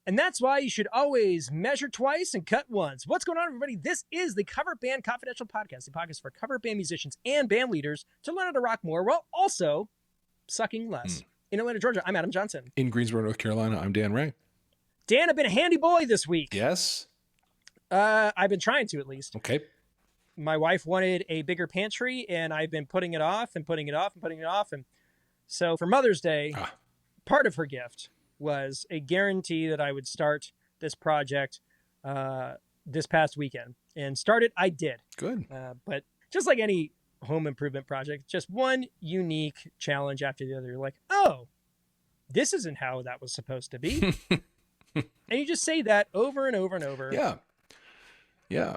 And that's why you should always measure twice and cut once. What's going on, everybody? This is the Cover Band Confidential Podcast, a podcast for cover band musicians and band leaders to learn how to rock more while also sucking less. In Atlanta, Georgia, I'm Adam Johnson. In Greensboro, North Carolina, I'm Dan Ray. Dan, I've been a handy boy this week. Yes? I've been trying to, at least. Okay. My wife wanted a bigger pantry, and I've been putting it off and putting it off and putting it off. And so for Mother's Day, part of her gift was a guarantee that I would start this project this past weekend. And started, I did. Good. But just like any home improvement project, just one unique challenge after the other. You're like, oh, this isn't how that was supposed to be. And you just say that over and over and over. Yeah. Yeah.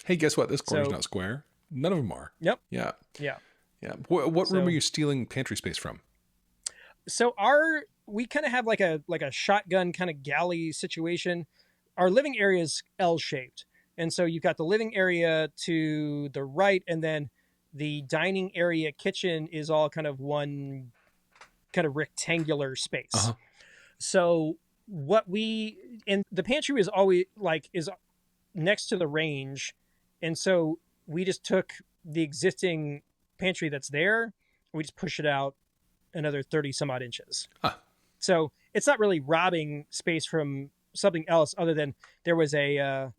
Hey, guess what? This corner's not square. None of them are. Yep. Yeah. Yeah. Yeah. What room are you stealing pantry space from? So we kind of have like a shotgun kind of galley situation. Our living area is L-shaped. And so you've got the living area to the right, and then the dining area kitchen is all kind of one kind of rectangular space. Uh-huh. So and the pantry is always is next to the range. And so we just took the existing pantry that's there. We just push it out another 30 some odd inches. Huh. So it's not really robbing space from something else other than there was a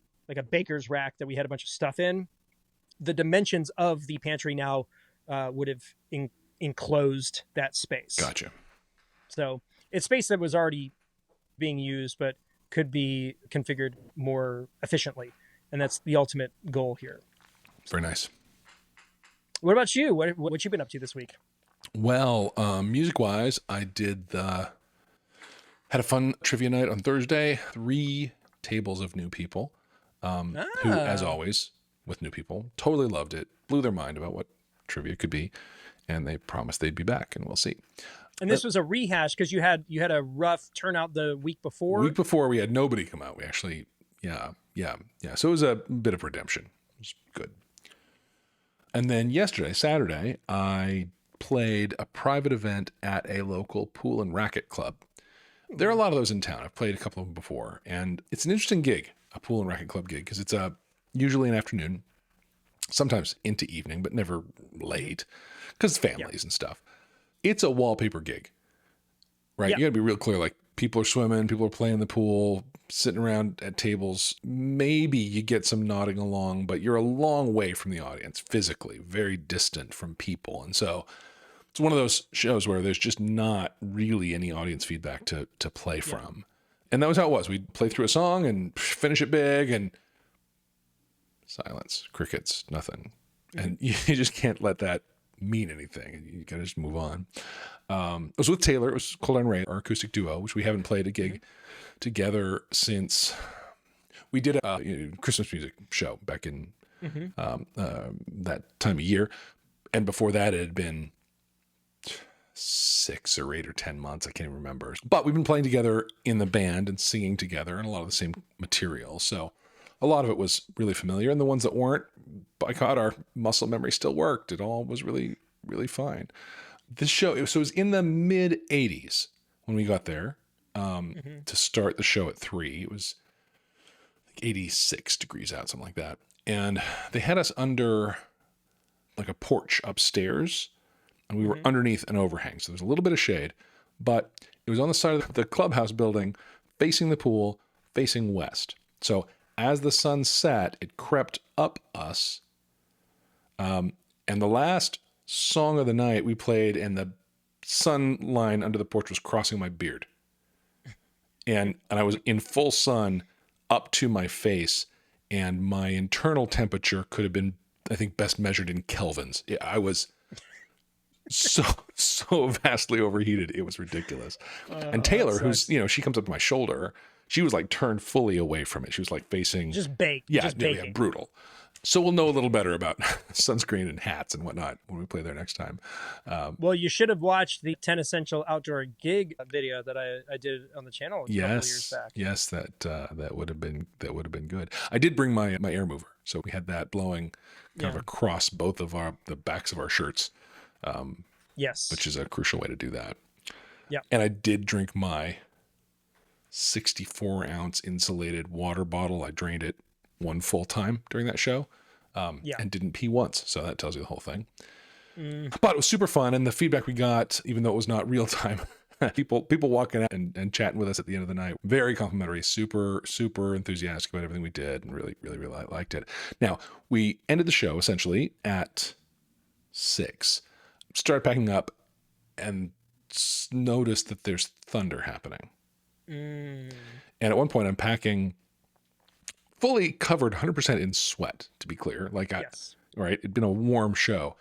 baker's rack that we had a bunch of stuff in. The dimensions of the pantry now would have enclosed that space. Gotcha. So it's space that was already being used, but could be configured more efficiently. And that's the ultimate goal here. Very nice. What about you? What you been up to this week? Well, music-wise, I had a fun trivia night on Thursday. 3 tables of new people, who, as always, with new people, totally loved it, blew their mind about what trivia could be, and they promised they'd be back, and we'll see. And this was a rehash because you had a rough turnout the week before. The week before, we had nobody come out. We actually, yeah. So it was a bit of redemption. It was good. And then yesterday, Saturday, I played a private event at a local pool and racket club. There are a lot of those in town. I've played a couple of them before, and it's an interesting gig, a pool and racket club gig, because it's usually an afternoon, sometimes into evening, but never late, because families and stuff. It's a wallpaper gig, right? You got to be real clear. Like, people are swimming, people are playing in the pool, sitting around at tables. Maybe you get some nodding along, but you're a long way from the audience physically, very distant from people. And so it's one of those shows where there's just not really any audience feedback to play from. And that was how it was. We'd play through a song and finish it big, and silence, crickets, nothing. And you just can't let that mean anything. You gotta just move on. I was with Taylor. It was Cold and Ray, our acoustic duo, which we haven't played a gig together since we did a Christmas music show back in that time of year. And before that, it had been 6 or 8 or 10 months. I can't even remember. But we've been playing together in the band and singing together and a lot of the same material. So a lot of it was really familiar. And the ones that weren't, by God, our muscle memory still worked. It all was really, really fine. This show, it was in the mid 80s when we got there to start the show at 3. It was like 86 degrees out, something like that. And they had us under like a porch upstairs, and we were underneath an overhang. So there was a little bit of shade, but it was on the side of the clubhouse building, facing the pool, facing west. So as the sun set, it crept up us. And the last song of the night we played, and the sun line under the porch was crossing my beard. And I was in full sun up to my face, and my internal temperature could have been, I think, best measured in kelvins. I was so vastly overheated. It was ridiculous. And Taylor, who's, she comes up to my shoulder, she was like turned fully away from it. She was like facing just baked. Yeah, brutal. So we'll know a little better about sunscreen and hats and whatnot when we play there next time. Well, you should have watched the 10 Essential Outdoor Gig video that I did on the channel a couple of years back. Yes, that would have been good. I did bring my air mover, so we had that blowing kind of across both of the backs of our shirts. Yes, which is a crucial way to do that. Yeah, and I did drink my 64-ounce insulated water bottle. I drained it one full time during that show, Yeah. and didn't pee once. So that tells you the whole thing. Mm. But it was super fun, and the feedback we got, even though it was not real time, people walking out and chatting with us at the end of the night, very complimentary, super enthusiastic about everything we did, and really liked it. Now, we ended the show essentially at 6, started packing up, and noticed that there's thunder happening. And at one point I'm packing, fully covered 100% in sweat, to be clear. Like, Yes. Right, it'd been a warm show.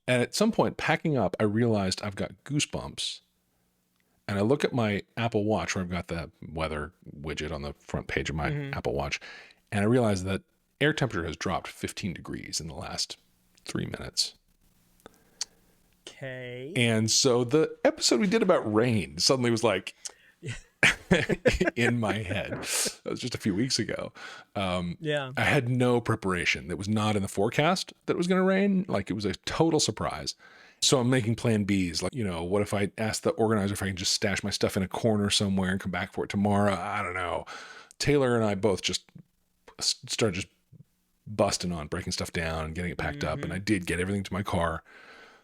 And at some point, packing up, I realized I've got goosebumps. And I look at my Apple Watch, where I've got the weather widget on the front page of my Apple Watch, and I realize that air temperature has dropped 15 degrees in the last 3 minutes. Okay. And so the episode we did about rain suddenly was like in my head. That was just a few weeks ago. Yeah. I had no preparation. It was not in the forecast that it was going to rain. Like, it was a total surprise. So I'm making plan Bs. Like, what if I ask the organizer if I can just stash my stuff in a corner somewhere and come back for it tomorrow? I don't know. Taylor and I both just started just busting on breaking stuff down and getting it packed up. And I did get everything to my car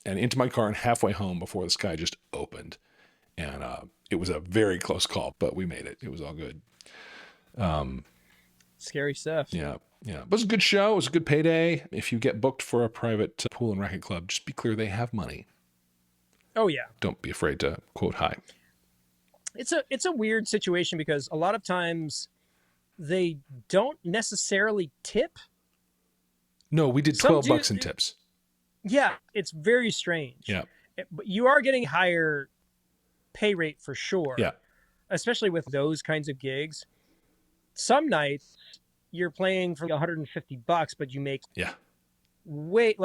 and into my car and halfway home before the sky just opened. And it was a very close call, but we made it. It was all good. Scary stuff. Yeah. But it was a good show. It was a good payday. If you get booked for a private pool and racket club, just be clear they have money. Oh, yeah. Don't be afraid to quote hi. It's a weird situation because a lot of times they don't necessarily tip. No, we did $12 in tips. Yeah, it's very strange. Yeah. But you are getting higher pay rate for sure. Yeah. Especially with those kinds of gigs. Some nights you're playing for $150, but you make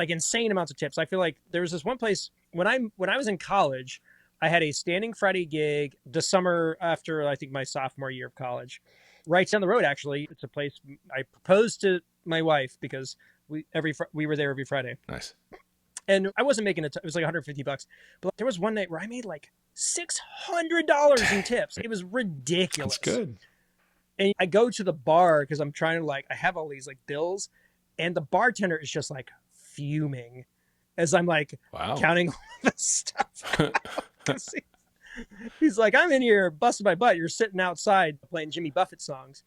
insane amounts of tips. I feel like there was this one place when I was in college, I had a standing Friday gig the summer after, I think, my sophomore year of college. Right down the road, actually. It's a place I proposed to my wife because we were there every Friday. Nice. And I wasn't making it was like $150. But there was one night where I made like $600 in tips. It was ridiculous. That's good. And I go to the bar because I'm trying to I have all these bills, and the bartender is just fuming as I'm counting all the stuff. He's like, I'm in here busting my butt. You're sitting outside playing Jimmy Buffett songs,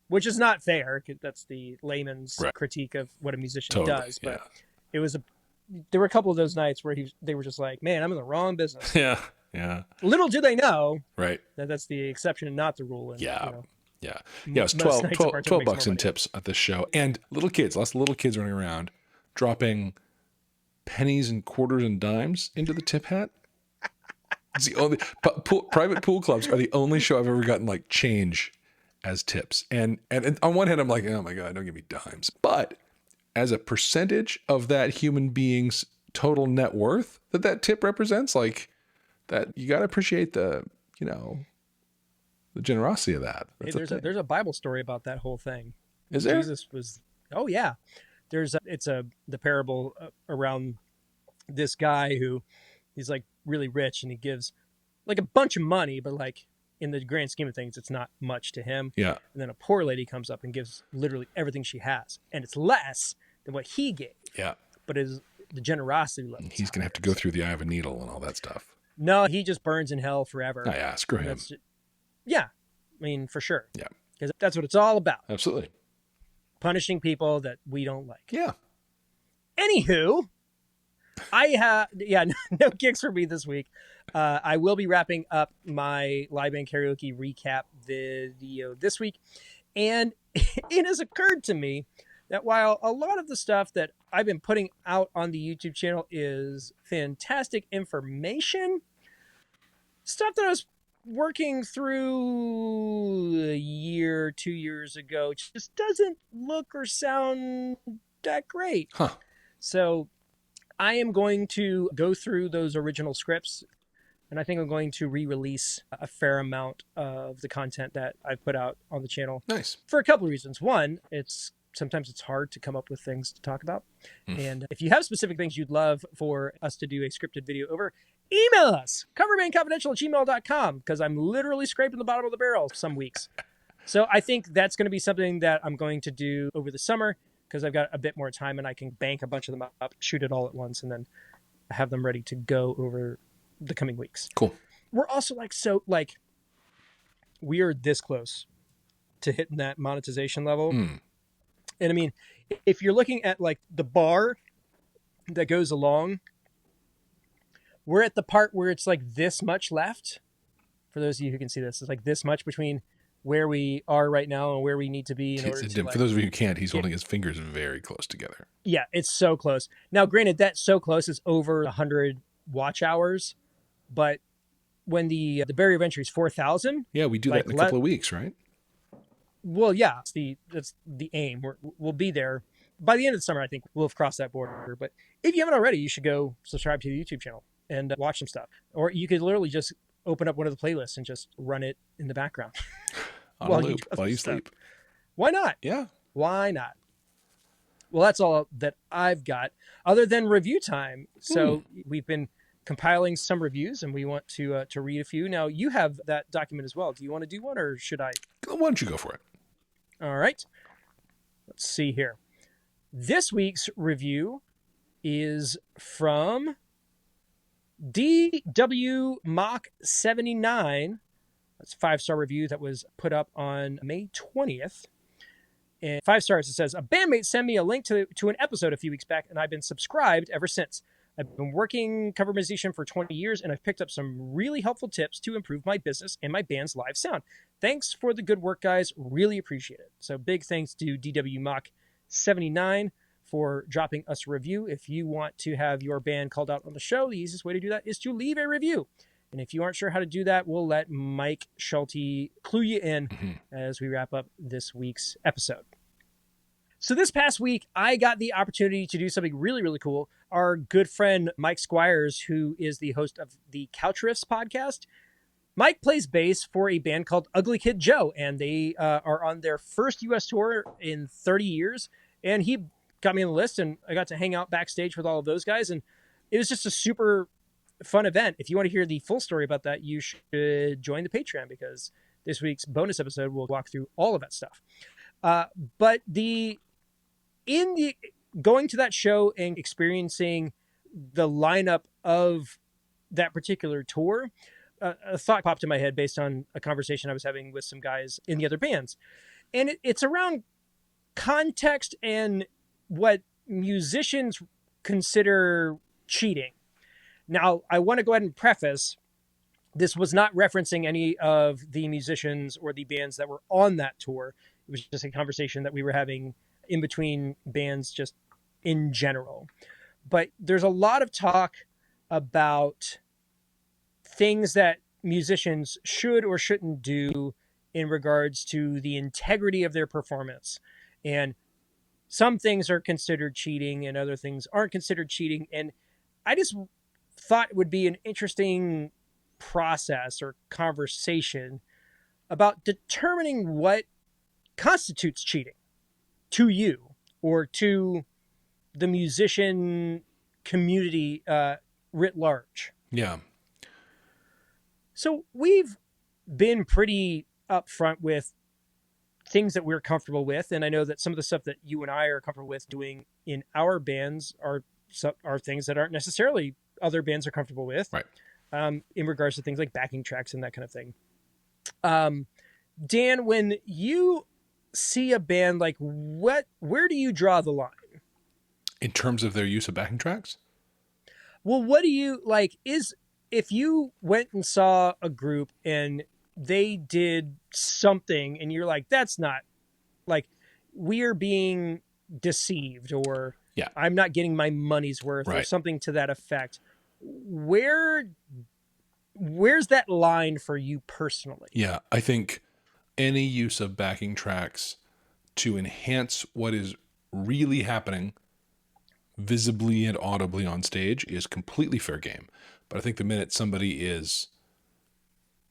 which is not fair. That's the layman's critique of what a musician does. But it was there were a couple of those nights where they were just like, man, I'm in the wrong business. Yeah. Little do they know, right, that that's the exception and not the rule. And, Yeah, it was $12 in tips at this show. And lots of little kids running around, dropping pennies and quarters and dimes into the tip hat. It's the only private pool clubs are the only show I've ever gotten change as tips. And on one hand, I'm like, oh my God, don't give me dimes. But as a percentage of that human being's total net worth that tip represents, that, you got to appreciate the generosity of that. There's a Bible story about that whole thing. Is there? Jesus was, oh yeah. The parable around this guy who he's really rich and he gives a bunch of money, but in the grand scheme of things, it's not much to him. Yeah. And then a poor lady comes up and gives literally everything she has, and it's less than what he gave. Yeah. But is the generosity level. He's going to have to go through the eye of a needle and all that stuff. No, he just burns in hell forever. Oh, yeah, screw him. Yeah, I mean, for sure. Yeah. Because that's what it's all about. Absolutely. Punishing people that we don't like. Yeah. Anywho, no gigs for me this week. I will be wrapping up my live band karaoke recap video this week. And it has occurred to me that while a lot of the stuff that I've been putting out on the YouTube channel is fantastic information, stuff that I was working through 2 years ago just doesn't look or sound that great. Huh. So I am going to go through those original scripts, and I think I'm going to re-release a fair amount of the content that I've put out on the channel. Nice. For a couple of reasons. One, sometimes it's hard to come up with things to talk about. And if you have specific things you'd love for us to do a scripted video over, email us, coverbandconfidential@gmail.com, because I'm literally scraping the bottom of the barrel some weeks. So I think that's going to be something that I'm going to do over the summer because I've got a bit more time and I can bank a bunch of them up, shoot it all at once, and then have them ready to go over the coming weeks. Cool. We're also we are this close to hitting that monetization level. And I mean, if you're looking at like the bar that goes along, we're at the part where it's like this much left. For those of you who can see this, it's like this much between where we are right now and where we need to be in order to, for those of you who can't, he's holding his fingers very close together. Yeah, it's so close. Now, granted, that so close is over 100 watch hours, but when the barrier of entry is 4,000. Yeah, we do that in a couple of weeks, right? Well, yeah, that's the aim. We'll be there by the end of the summer. I think we'll have crossed that border. But if you haven't already, you should go subscribe to the YouTube channel and watch some stuff. Or you could literally just open up one of the playlists and just run it in the background while you sleep. Why not? Yeah. Why not? Well, that's all that I've got other than review time. So we've been compiling some reviews and we want to read a few. Now you have that document as well. Do you want to do one or should I? Why don't you go for it? All right. Let's see here. This week's review is from DW Mock 79. That's a 5-star review that was put up on May 20th. And 5 stars, it says, a bandmate sent me a link to an episode a few weeks back, and I've been subscribed ever since. I've been working cover musician for 20 years, and I've picked up some really helpful tips to improve my business and my band's live sound. Thanks for the good work, guys. Really appreciate it. So big thanks to DW Mock 79 for dropping us a review. If you want to have your band called out on the show, the easiest way to do that is to leave a review. And if you aren't sure how to do that, we'll let Mike Schulte clue you in as we wrap up this week's episode. So this past week, I got the opportunity to do something really, really cool. Our good friend Mike Squires, who is the host of the Couch Riffs podcast, Mike plays bass for a band called Ugly Kid Joe, and they are on their first U.S. tour in 30 years. And he got me on the list, and I got to hang out backstage with all of those guys, and it was just a super fun event. If you want to hear the full story about that, you should join the Patreon because this week's bonus episode will walk through all of that stuff. But going to that show and experiencing the lineup of that particular tour, a thought popped in my head based on a conversation I was having with some guys in the other bands. And it's around context and what musicians consider cheating. Now, I want to go ahead and preface, this was not referencing any of the musicians or the bands that were on that tour. It was just a conversation that we were having in between bands just in general. But there's a lot of talk about things that musicians should or shouldn't do in regards to the integrity of their performance. And some things are considered cheating and other things aren't considered cheating. And I just thought it would be an interesting process or conversation about determining what constitutes cheating to you or to the musician community writ large. Yeah. So we've been pretty upfront with things that we're comfortable with. And I know that some of the stuff that you and I are comfortable with doing in our bands are things that aren't necessarily other bands are comfortable with. Right. In regards to things like backing tracks and that kind of thing. Dan, when you see a band, like where do you draw the line? In terms of their use of backing tracks? Well, what do you like if you went and saw a group and they did something and you're like, that's not like we're being deceived or I'm not getting my money's worth or something to that effect. Where's that line for you personally? Yeah, I think any use of backing tracks to enhance what is really happening visibly and audibly on stage is completely fair game. But I think the minute somebody is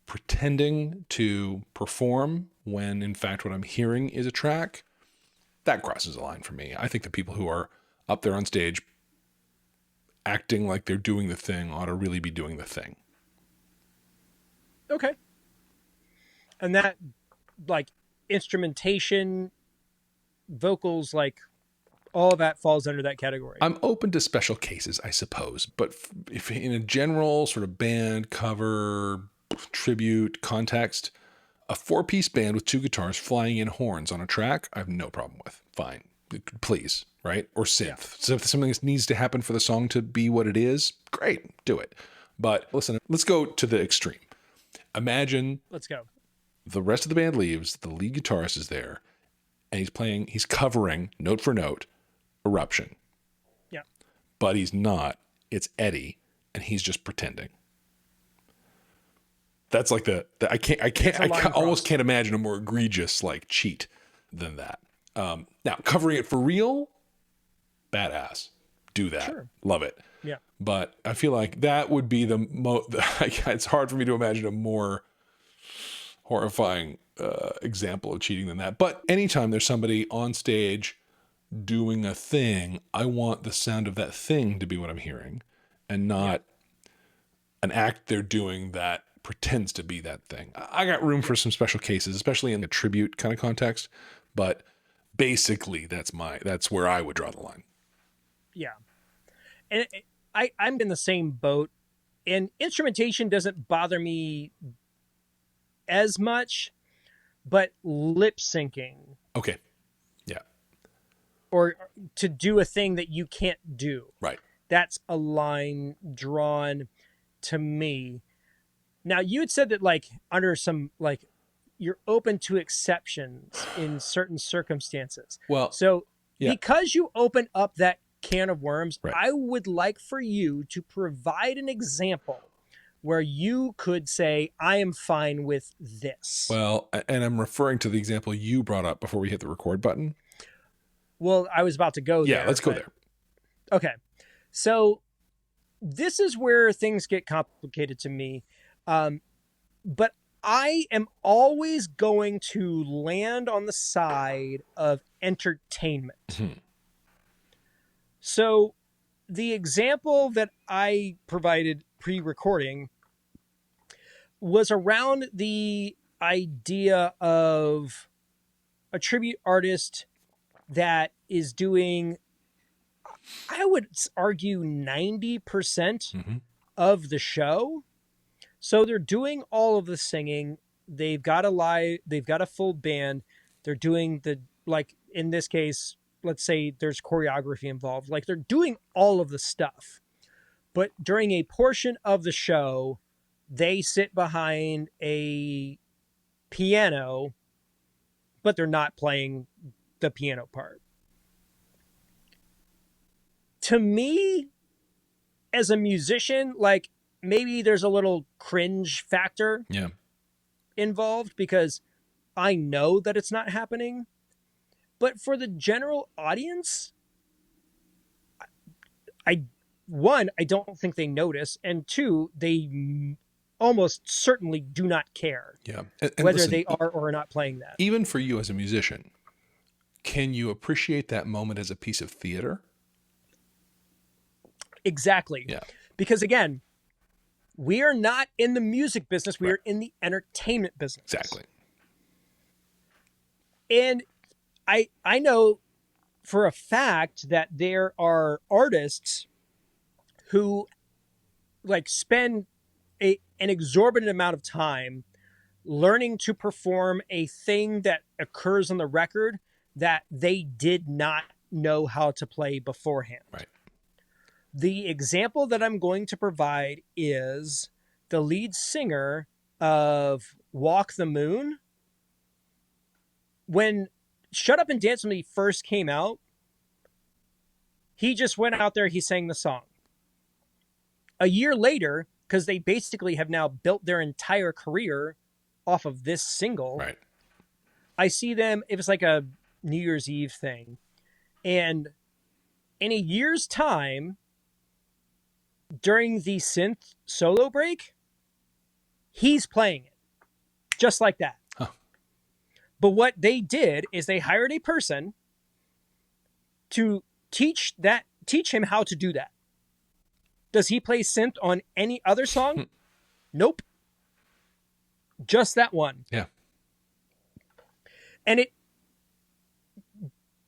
pretending to perform when in fact what I'm hearing is a track, that crosses a line for me. I think the people who are up there on stage acting like they're doing the thing ought to really be doing the thing. Okay. And that, like, instrumentation, vocals, like, all of that falls under that category. I'm open to special cases, I suppose, but if in a general sort of band, cover, tribute context, a 4-piece band with 2 guitars flying in horns on a track, I have no problem with. Fine. Please, right? Or synth. Yeah. So if something needs to happen for the song to be what it is, great, do it. But listen, let's go to the extreme. Imagine Let's go. The rest of the band leaves, the lead guitarist is there, and he's covering, note for note, Eruption. Yeah. But he's not. It's Eddie, and he's just pretending. That's like I almost can't imagine a more egregious like cheat than that. Now covering it for real, badass. Do that. Sure. Love it. Yeah. But I feel like that would be it's hard for me to imagine a more horrifying example of cheating than that. But anytime there's somebody on stage doing a thing, I want the sound of that thing to be what I'm hearing, and not an act they're doing that pretends to be that thing. I got room for some special cases, especially in the tribute kind of context, but basically that's where I would draw the line. Yeah. And I'm in the same boat, and instrumentation doesn't bother me as much, but lip syncing. Okay. Yeah. Or to do a thing that you can't do. Right. That's a line drawn to me. Now, you had said that, like, under some, like, you're open to exceptions in certain circumstances. Well, so because you open up that can of worms, right. I would like for you to provide an example where you could say, I am fine with this. Well, and I'm referring to the example you brought up before we hit the record button. Well, I was about to go there. Yeah, let's go there. Okay. So this is where things get complicated to me. But I am always going to land on the side of entertainment. Mm-hmm. So the example that I provided pre-recording was around the idea of a tribute artist that is doing, I would argue, 90% mm-hmm. of the show. So they're doing all of the singing. They've got a full band. They're doing like in this case, let's say there's choreography involved. Like, they're doing all of the stuff. But during a portion of the show, they sit behind a piano, but they're not playing the piano part. To me, as a musician, like, maybe there's a little cringe factor involved because I know that it's not happening. But for the general audience, I don't think they notice. And 2, they almost certainly do not care and whether listen, they are or are not playing that. Even for you as a musician, can you appreciate that moment as a piece of theater? Exactly. Yeah. Because again, we are not in the music business. We are in the entertainment business. Exactly. And I know for a fact that there are artists who like spend an exorbitant amount of time learning to perform a thing that occurs on the record that they did not know how to play beforehand. Right. The example that I'm going to provide is the lead singer of Walk the Moon. When Shut Up and Dance With Me first came out, he just went out there, he sang the song. A year later, because they basically have now built their entire career off of this single, right. I see them, it was like a New Year's Eve thing. And in a year's time, during the synth solo break, he's playing it just like that. Huh. But what they did is they hired a person to teach him how to do that. Does he play synth on any other song? Nope. Just that one. Yeah. And it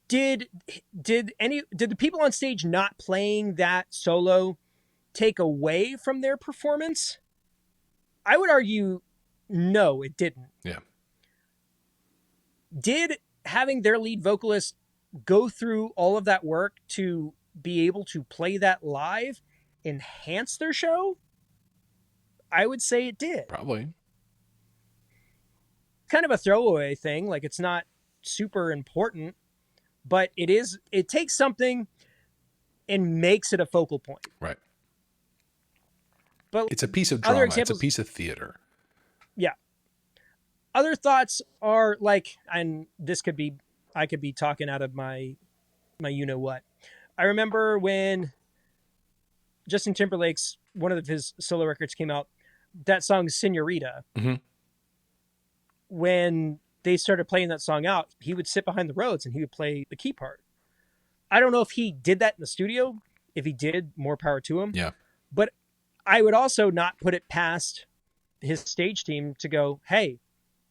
did the people on stage not playing that solo take away from their performance? I would argue no, it didn't. Yeah. Did having their lead vocalist go through all of that work to be able to play that live enhance their show? I would say it did. Probably. Kind of a throwaway thing, like it's not super important, but it takes something and makes it a focal point. Right. But it's a piece of drama. It's a piece of theater. Yeah. Other thoughts are like, and I could be talking out of my you know what. I remember when Justin Timberlake's, one of his solo records came out, that song Senorita. Mm-hmm. When they started playing that song out, he would sit behind the Rhodes and he would play the key part. I don't know if he did that in the studio. If he did, more power to him. Yeah. But I would also not put it past his stage team to go, hey,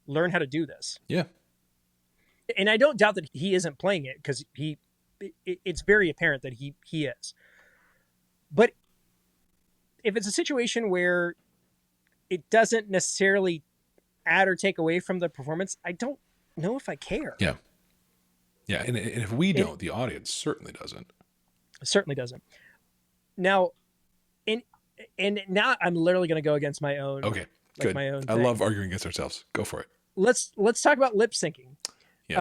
learn how to do this. Yeah. And I don't doubt that he isn't playing it, because it's very apparent that he is. But if it's a situation where it doesn't necessarily add or take away from the performance, I don't know if I care. Yeah. Yeah. And if we don't, the audience certainly doesn't. Certainly doesn't. Now, and now I'm literally going to go against my own. Okay, good. My own I thing. love arguing against ourselves. Go for it. Let's talk about lip syncing. Yeah.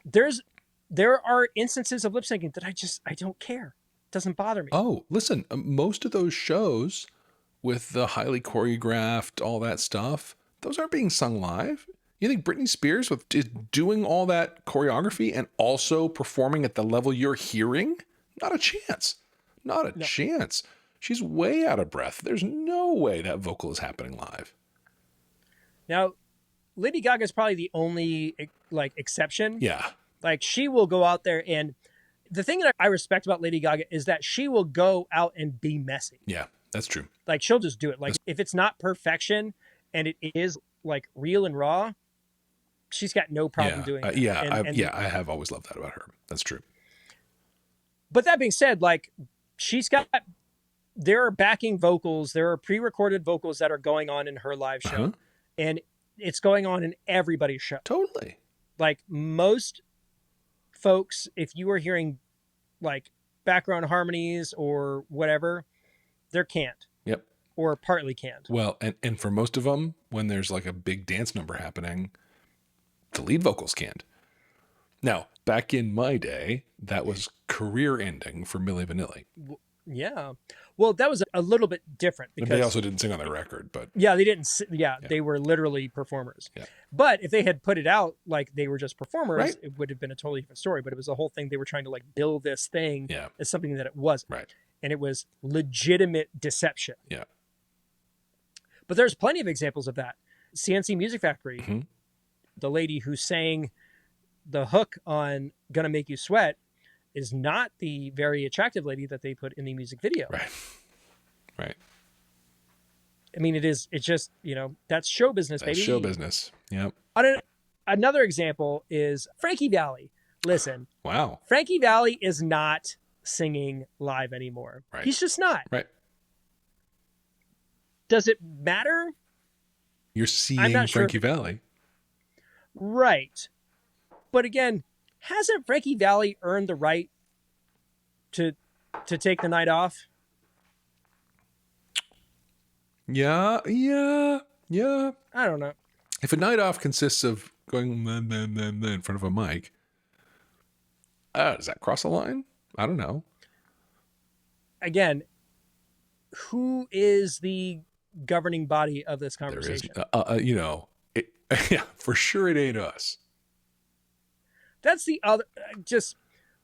There are instances of lip syncing that I don't care. It doesn't bother me. Oh, listen, most of those shows with the highly choreographed, all that stuff, those aren't being sung live. You think Britney Spears is doing all that choreography and also performing at the level you're hearing? Not a chance. Not a chance. She's way out of breath. There's no way that vocal is happening live. Now, Lady Gaga is probably the only exception. Yeah. Like, she will go out there, and the thing that I respect about Lady Gaga is that she will go out and be messy. Yeah, that's true. Like, she'll just do it. Like, if it's not perfection and it is like real and raw, she's got no problem doing it. I have always loved that about her. That's true. But that being said, like, there are backing vocals, there are pre-recorded vocals that are going on in her live show. And it's going on in everybody's show. Totally. Like, most folks, if you are hearing like background harmonies or whatever, they're canned. Yep. Or partly canned. Well, and for most of them, when there's like a big dance number happening, the lead vocal's canned. Now, back in my day, that was career ending for Milli Vanilli. Yeah. Well, that was a little bit different because they also didn't sing on their record, but they didn't. Yeah, they were literally performers. Yeah. But if they had put it out like they were just performers, right. It would have been a totally different story. But it was the whole thing. They were trying to like build this thing as something that it wasn't. Right. And it was legitimate deception. Yeah. But there's plenty of examples of that. CNC Music Factory, mm-hmm. the lady who sang the hook on "Gonna Make You Sweat" is not the very attractive lady that they put in the music video. Right. Right. I mean, it's just, that's show business, baby. That's show business. Yep. Another example is Frankie Valli. Listen. Wow. Frankie Valli is not singing live anymore. Right. He's just not. Right. Does it matter? You're seeing Frankie Valli. Right. But again, hasn't Frankie Valli earned the right to take the night off? Yeah. I don't know. If a night off consists of going in front of a mic, does that cross a line? I don't know. Again, who is the governing body of this conversation? Yeah, for sure it ain't us. That's the other,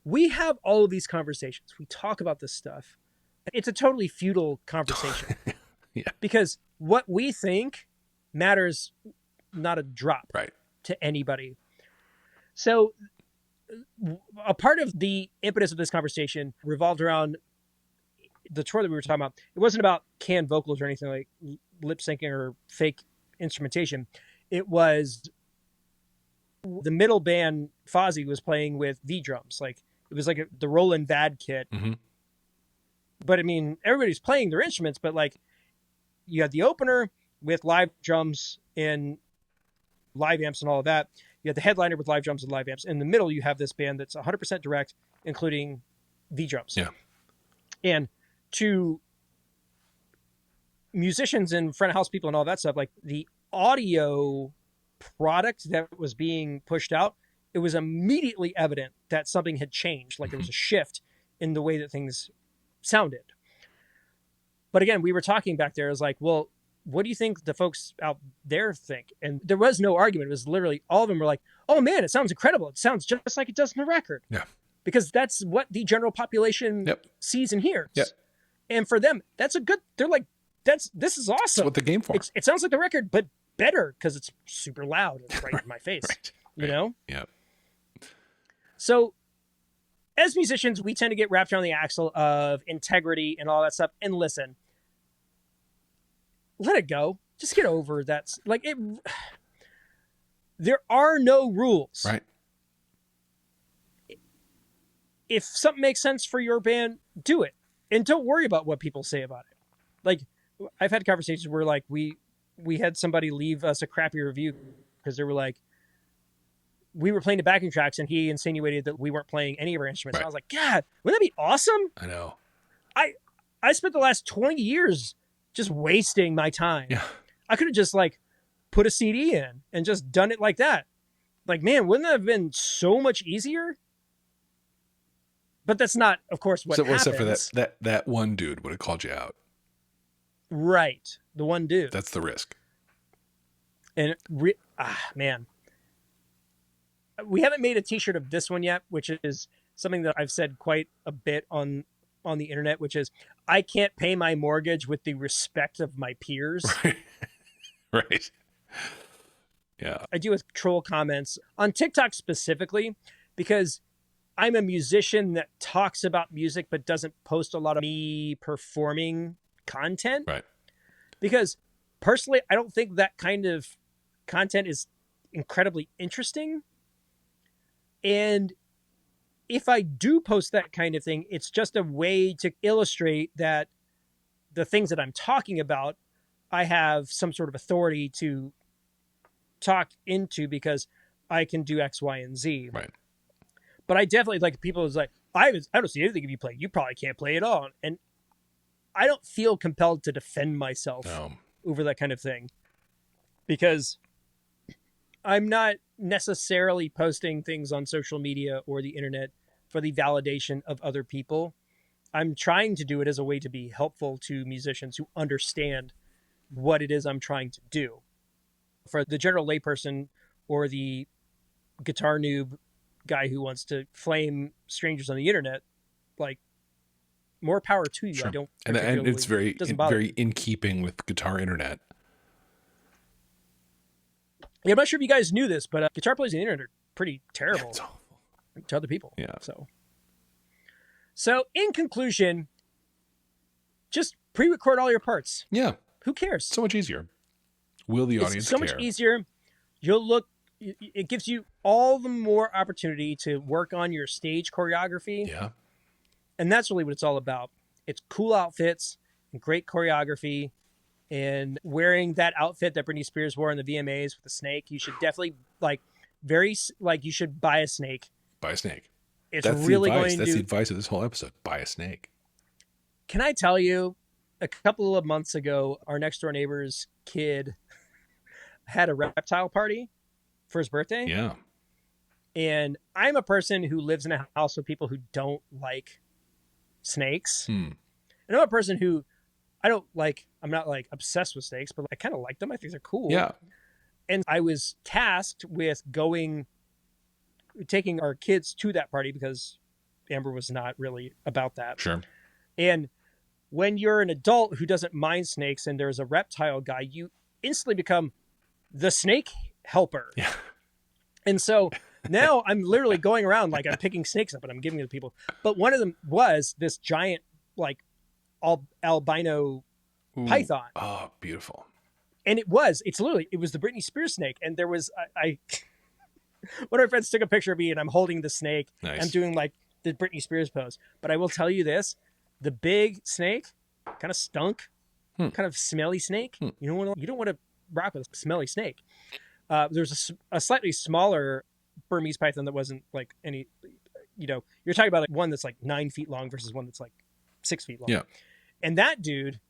we have all of these conversations. We talk about this stuff. It's a totally futile conversation. Yeah. Because what we think matters not a drop to anybody. So a part of the impetus of this conversation revolved around the tour that we were talking about, it wasn't about canned vocals or anything like lip syncing or fake instrumentation. It was the middle band, Fozzy, was playing with V drums. Like it was like the Roland Vad kit. Mm-hmm. But I mean, everybody's playing their instruments, but like you had the opener with live drums and live amps and all of that. You had the headliner with live drums and live amps. In the middle, you have this band that's 100% direct, including V drums. Yeah. And to musicians and front of house people and all that stuff, like the audio product that was being pushed out, it was immediately evident that something had changed. Like there was a shift in the way that things sounded. But again, we were talking back there, it was like, well, what do you think the folks out there think? And there was no argument. It was literally all of them were like, oh man, it sounds incredible. It sounds just like it does in the record. Yeah. Because that's what the general population sees and hears. Yep. And for them, that's a good, they're like, this is awesome. That's what the game for. It sounds like the record, but better because it's super loud and right in my face, you know? Yeah. So as musicians, we tend to get wrapped around the axle of integrity and all that stuff. And listen, let it go. Just get over that. Like it. There are no rules. Right. If something makes sense for your band, do it. And don't worry about what people say about it. Like I've had conversations where like we had somebody leave us a crappy review because they were like, we were playing the backing tracks and he insinuated that we weren't playing any of our instruments. Right. And I was like, God, wouldn't that be awesome? I know. I spent the last 20 years just wasting my time. Yeah. I could have just like put a CD in and just done it like that. Like, man, wouldn't that have been so much easier? But that's not, of course, what happens. Except for that one dude would have called you out. Right. The one dude. That's the risk. And man, we haven't made a t-shirt of this one yet, which is something that I've said quite a bit on the internet, which is I can't pay my mortgage with the respect of my peers. Right. Yeah. I deal with troll comments on TikTok specifically because I'm a musician that talks about music but doesn't post a lot of me performing content. Right. Because personally, I don't think that kind of content is incredibly interesting. And if I do post that kind of thing, it's just a way to illustrate that the things that I'm talking about, I have some sort of authority to talk into because I can do X, Y, and Z. Right. But I definitely like people who's like, I don't see anything if you play. You probably can't play at all. And I don't feel compelled to defend myself over that kind of thing because I'm not necessarily posting things on social media or the internet for the validation of other people. I'm trying to do it as a way to be helpful to musicians who understand what it is I'm trying to do. For the general layperson or the guitar noob guy who wants to flame strangers on the internet, like, more power to you. Sure. I don't, and it's very in keeping with guitar internet. Yeah, I'm not sure if you guys knew this, but guitar players on the internet are pretty terrible to other people. Yeah. So in conclusion, just pre-record all your parts. Yeah. Who cares? So much easier. Will the audience care? So much easier. It gives you all the more opportunity to work on your stage choreography. Yeah. And that's really what it's all about. It's cool outfits and great choreography. And wearing that outfit that Britney Spears wore in the VMAs with the snake, you should definitely you should buy a snake. Buy a snake. It's really going to. That's the advice of this whole episode. Buy a snake. Can I tell you, a couple of months ago, our next door neighbor's kid had a reptile party for his birthday. Yeah. And I'm a person who lives in a house with people who don't like snakes. And I'm a person who I'm not like obsessed with snakes, but I kind of like them. I think they're cool. Yeah. And I was tasked with taking our kids to that party because Amber was not really about that. Sure. And when you're an adult who doesn't mind snakes and there's a reptile guy, you instantly become the snake helper. Yeah. And so now I'm literally going around like I'm picking snakes up and I'm giving them to people. But one of them was this giant, like albino Ooh. python. Oh, beautiful. And it was the Britney Spears snake. And there was, I one of my friends took a picture of me and I'm holding the snake. Nice. I'm doing like the Britney Spears pose. But I will tell you this, the big snake kind of stunk, kind of smelly snake. You don't want to rock with a smelly snake. There's a slightly smaller Burmese python that wasn't like any, you're talking about like one that's like 9 feet long versus one that's like 6 feet long. Yeah. And that dude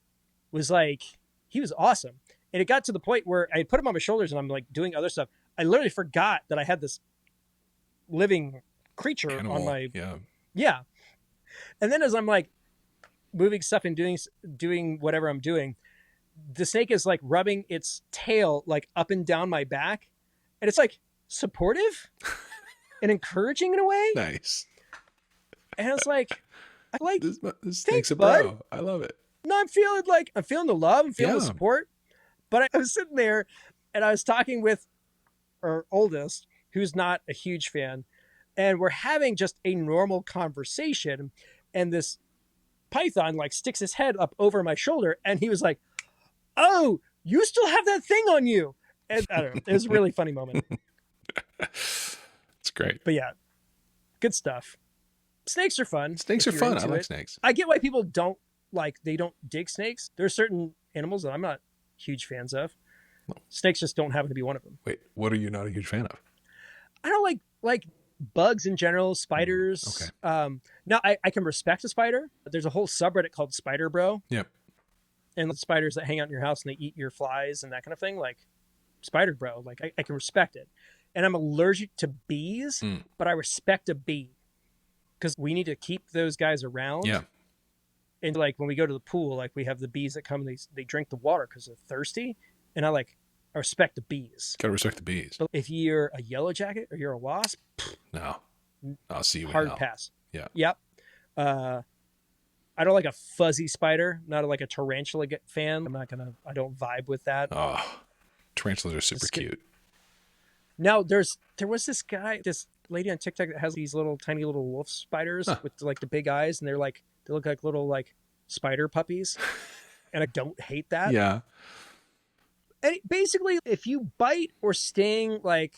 was like, he was awesome. And it got to the point where I put him on my shoulders and I'm like doing other stuff. I literally forgot that I had this living creature Animal. on my, yeah. And then as I'm like moving stuff and doing whatever I'm doing, the snake is like rubbing its tail like up and down my back. And it's like supportive and encouraging in a way. Nice. And I was like, I like this thanks, snake's a bud. bro. I love it. No, I'm feeling the love, I'm feeling the support. But I was sitting there and I was talking with our oldest, who's not a huge fan, and we're having just a normal conversation. And this python like sticks his head up over my shoulder and he was like, "Oh, you still have that thing on you." And I don't know, it was a really funny moment. It's great. But yeah, good stuff. Snakes are fun. Snakes are fun. I like snakes. I get why people don't dig snakes. There's certain animals that I'm not huge fans of. Snakes just don't happen to be one of them. Wait, what are you not a huge fan of? I don't like bugs in general, spiders. Okay. Now I can respect a spider. There's a whole subreddit called Spider Bro. Yep. And the spiders that hang out in your house and they eat your flies and that kind of thing. Like Spider Bro, like I can respect it. And I'm allergic to bees, but I respect a bee because we need to keep those guys around. Yeah. And like when we go to the pool, like we have the bees that come and they drink the water because they're thirsty. And I respect the bees. Gotta respect the bees. But if you're a yellow jacket or you're a wasp, no, I'll see you in hard hell. pass. Yeah. Yep. I don't like a fuzzy spider. Not like a tarantula fan. I don't vibe with that. Oh, tarantulas are super cute. Now there was this lady on TikTok that has these little tiny little wolf spiders with like the big eyes, and they look like little like spider puppies, and I don't hate that. Yeah. And basically, if you bite or sting, like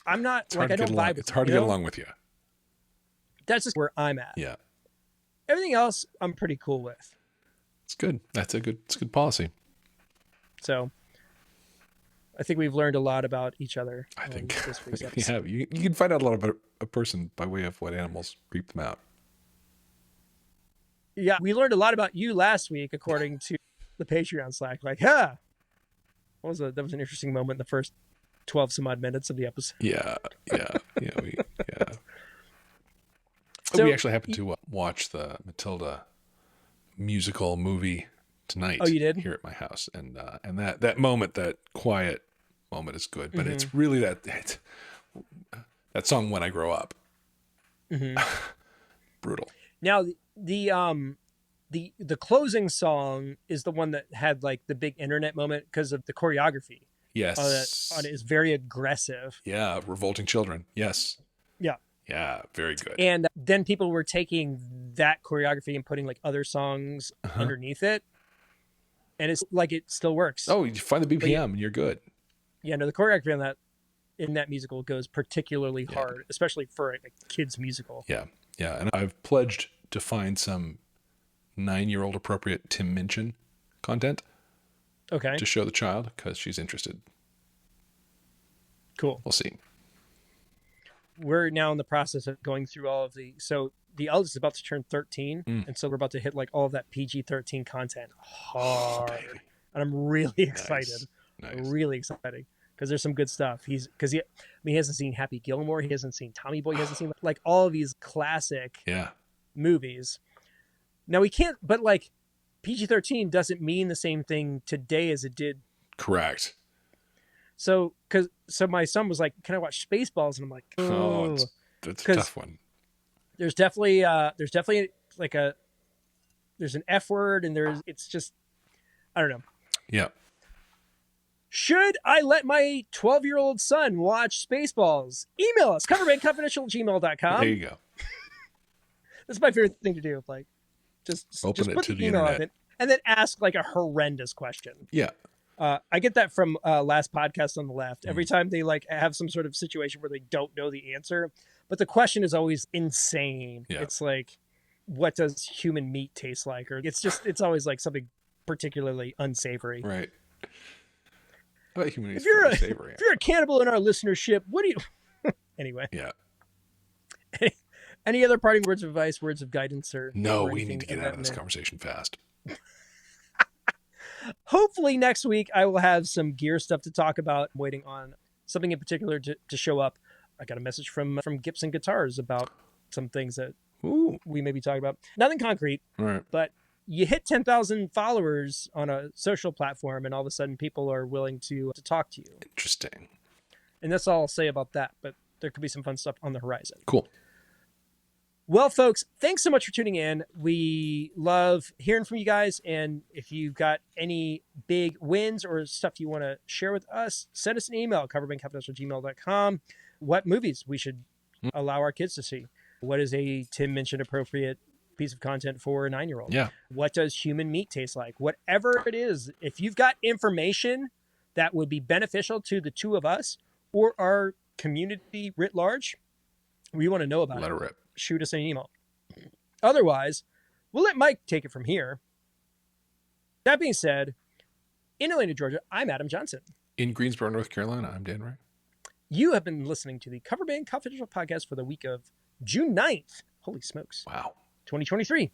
I'm not like I don't vibe. It's hard to get along with you. That's just where I'm at. Yeah. Everything else, I'm pretty cool with. It's good. It's good policy. So I think we've learned a lot about each other. I think this week's you episode. have. You can find out a lot about a person by way of what animals creep them out. Yeah, we learned a lot about you last week, according to the Patreon Slack. Like, that was an interesting moment in the first 12 some odd minutes of the episode. Yeah. So, we actually happened to watch the Matilda musical movie tonight. Oh, you did? Here at my house, and that moment, that quiet moment, is good. But it's really that song "When I Grow Up." Brutal. Now the closing song is the one that had like the big internet moment because of the choreography. Yes. On it is very aggressive. Yeah, revolting children. Yes. Yeah. Yeah, very good. And then people were taking that choreography and putting like other songs underneath it. And it's like it still works. Oh, you find the BPM and you're good. Yeah, no, the choreography in that musical goes particularly hard, especially for a kids musical. Yeah. Yeah. And I've pledged to find some 9-year-old appropriate Tim Minchin content. Okay. To show the child because she's interested. Cool. We'll see. We're now in the process of going through all of so the eldest is about to turn 13. And so we're about to hit like all of that PG-13 content hard. And I'm really excited. Nice. Really excited because there's some good stuff. He hasn't seen Happy Gilmore. He hasn't seen Tommy Boy. He hasn't seen like all of these classic movies. Now we can't, but like PG-13 doesn't mean the same thing today as it did. Correct. So my son was like, "Can I watch Spaceballs?" And I'm like, "Oh, that's a tough one." There's definitely like there's an F word and it's just, I don't know. Yeah. Should I let my 12-year-old son watch Spaceballs? Email us, coverbandconfidential@gmail.com. There you go. That's my favorite thing to do. Like, Just Open it put to the the email up internet. and then ask like a horrendous question. Yeah. I get that from last podcast on the left. Every time they like have some sort of situation where they don't know the answer, but the question is always insane. Yeah. It's like, what does human meat taste like? Or it's always like something particularly unsavory. Right. I bet human meat's If you're savory. if you're a cannibal in our listenership, what do you? Anyway. Yeah. Any other parting words of advice, words of guidance, or No, or we anything need to get of out that of this nature? conversation fast. Hopefully next week I will have some gear stuff to talk about. I'm waiting on something in particular to show up. I got a message from Gibson Guitars about some things that Ooh. we may be talking about. Nothing concrete, All right. but you hit 10,000 followers on a social platform and all of a sudden people are willing to talk to you. Interesting. And that's all I'll say about that, but there could be some fun stuff on the horizon. Cool. Well, folks, thanks so much for tuning in. We love hearing from you guys. And if you've got any big wins or stuff you want to share with us, send us an email, coverbandconfidential@gmail.com. What movies we should allow our kids to see? What is a Tim mentioned appropriate piece of content for a 9-year-old? Yeah. What does human meat taste like? Whatever it is, if you've got information that would be beneficial to the two of us or our community writ large, we want to know about it. Let it rip. Shoot us an email. Otherwise, we'll let Mike take it from here. That being said, in Atlanta, Georgia, I'm Adam Johnson. In Greensboro, North Carolina, I'm Dan Wright. You have been listening to the Cover Band Confidential podcast for the week of June 9th. Holy smokes. Wow. 2023.